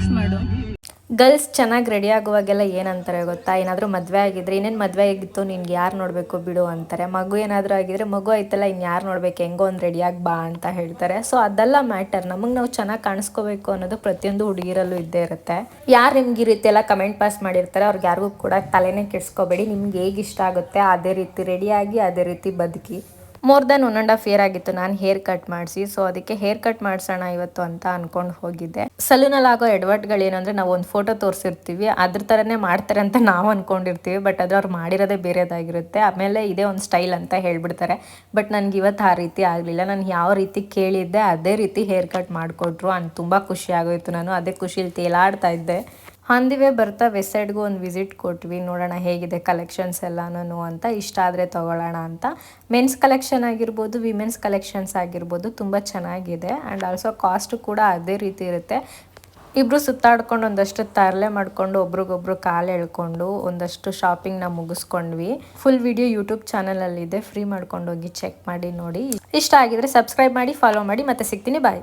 Pass ಮಾಡು. Girls ಚೆನ್ನಾಗಿ ready ಆಗುವಾಗೆಲ್ಲ ಏನಂತಾರೆ ಗೊತ್ತಾ, ಏನಾದರೂ ಮದುವೆ ಆಗಿದ್ರೆ ಇನ್ನೇನು ಮದುವೆ ಆಗಿತ್ತು ನಿನ್ಗೆ ಯಾರು ನೋಡಬೇಕು ಬಿಡು ಅಂತಾರೆ. ಮಗು ಏನಾದರೂ ಆಗಿದ್ರೆ ಮಗು ಆಯ್ತಲ್ಲ ಇನ್ನು ಯಾರು ನೋಡಬೇಕು, ಹೆಂಗೋ ಒಂದು ರೆಡಿಯಾಗಿ ಬಾ ಅಂತ ಹೇಳ್ತಾರೆ. ಸೊ ಅದೆಲ್ಲ ಮ್ಯಾಟರ್. ನಮಗೆ ನಾವು ಚೆನ್ನಾಗಿ ಕಾಣಿಸ್ಕೋಬೇಕು ಅನ್ನೋದು ಪ್ರತಿಯೊಂದು ಹುಡುಗಿರಲ್ಲೂ ಇದ್ದೇ ಇರುತ್ತೆ. ಯಾರು ನಿಮ್ಗೆ ಈ ರೀತಿ ಎಲ್ಲ ಕಮೆಂಟ್ ಪಾಸ್ ಮಾಡಿರ್ತಾರೆ ಅವ್ರಿಗೆ ಯಾರಿಗೂ ಕೂಡ ತಲೆನೇ ಕೆಡಿಸ್ಕೋಬೇಡಿ. ನಿಮ್ಗೆ ಹೇಗೆ ಇಷ್ಟ ಆಗುತ್ತೆ ಅದೇ ರೀತಿ ರೆಡಿಯಾಗಿ ಅದೇ ರೀತಿ ಬದುಕಿ. ಮೋರ್ ದೆನ್ 1.5 year ಆಗಿತ್ತು ನಾನು ಹೇರ್ ಕಟ್ ಮಾಡಿಸಿ. ಸೊ ಅದಕ್ಕೆ ಹೇರ್ ಕಟ್ ಮಾಡಿಸೋಣ ಇವತ್ತು ಅಂತ ಅನ್ಕೊಂಡು ಹೋಗಿದ್ದೆ. ಸಲೂನಲ್ಲಿ ಆಗೋ ಎಡವಟ್ಗಳು ಏನಂದ್ರೆ ನಾವು ಒಂದು ಫೋಟೋ ತೋರಿಸಿರ್ತೀವಿ, ಅದ್ರ ಥರನೇ ಮಾಡ್ತಾರೆ ಅಂತ ನಾವು ಅಂದ್ಕೊಂಡಿರ್ತೀವಿ. ಬಟ್ ಅದು ಅವ್ರು ಮಾಡಿರೋದೇ ಬೇರೆದಾಗಿರುತ್ತೆ. ಆಮೇಲೆ ಇದೇ ಒಂದು ಸ್ಟೈಲ್ ಅಂತ ಹೇಳ್ಬಿಡ್ತಾರೆ. ಬಟ್ ನನಗೆ ಇವತ್ತು ಆ ರೀತಿ ಆಗಲಿಲ್ಲ. ನಾನು ಯಾವ ರೀತಿ ಕೇಳಿದ್ದೆ ಅದೇ ರೀತಿ ಹೇರ್ ಕಟ್ ಮಾಡಿಕೊಟ್ರು. ತುಂಬ ಖುಷಿ ಆಗೋಯ್ತು. ನಾನು ಅದೇ ಖುಷಿಲಿ ತೇಲಾಡ್ತಾ ಇದ್ದೆ. ಅಂದಿವೆ ಬರ್ತಾ ವೆಸ್ಟ್ ಸೈಡ್ಗೂ ಒಂದು ವಿಸಿಟ್ ಕೊಟ್ವಿ. ನೋಡೋಣ ಹೇಗಿದೆ ಕಲೆಕ್ಷನ್ಸ್ ಎಲ್ಲನೂ ಅಂತ. ಇಷ್ಟ ಆದರೆ ತೊಗೊಳ್ಳೋಣ ಅಂತ. ಮೆನ್ಸ್ ಕಲೆಕ್ಷನ್ ಆಗಿರ್ಬೋದು, ವಿಮೆನ್ಸ್ ಕಲೆಕ್ಷನ್ಸ್ ಆಗಿರ್ಬೋದು ತುಂಬ ಚೆನ್ನಾಗಿದೆ. ಆ್ಯಂಡ್ ಆಲ್ಸೋ ಕಾಸ್ಟು ಕೂಡ ಅದೇ ರೀತಿ ಇರುತ್ತೆ. ಇಬ್ಬರು ಸುತ್ತಾಡ್ಕೊಂಡು ಒಂದಷ್ಟು ತರಲೆ ಮಾಡಿಕೊಂಡು ಒಬ್ರಿಗೊಬ್ರು ಕಾಲು ಎಳ್ಕೊಂಡು ಒಂದಷ್ಟು ಶಾಪಿಂಗ್ನ ಮುಗಿಸ್ಕೊಂಡ್ವಿ. ಫುಲ್ ವಿಡಿಯೋ ಯೂಟ್ಯೂಬ್ ಚಾನಲಲ್ಲಿದೆ, ಫ್ರೀ ಮಾಡ್ಕೊಂಡು ಹೋಗಿ ಚೆಕ್ ಮಾಡಿ ನೋಡಿ. ಇಷ್ಟ ಆಗಿದ್ರೆ ಸಬ್ಸ್ಕ್ರೈಬ್ ಮಾಡಿ, ಫಾಲೋ ಮಾಡಿ. ಮತ್ತೆ ಸಿಗ್ತೀನಿ, ಬಾಯ್.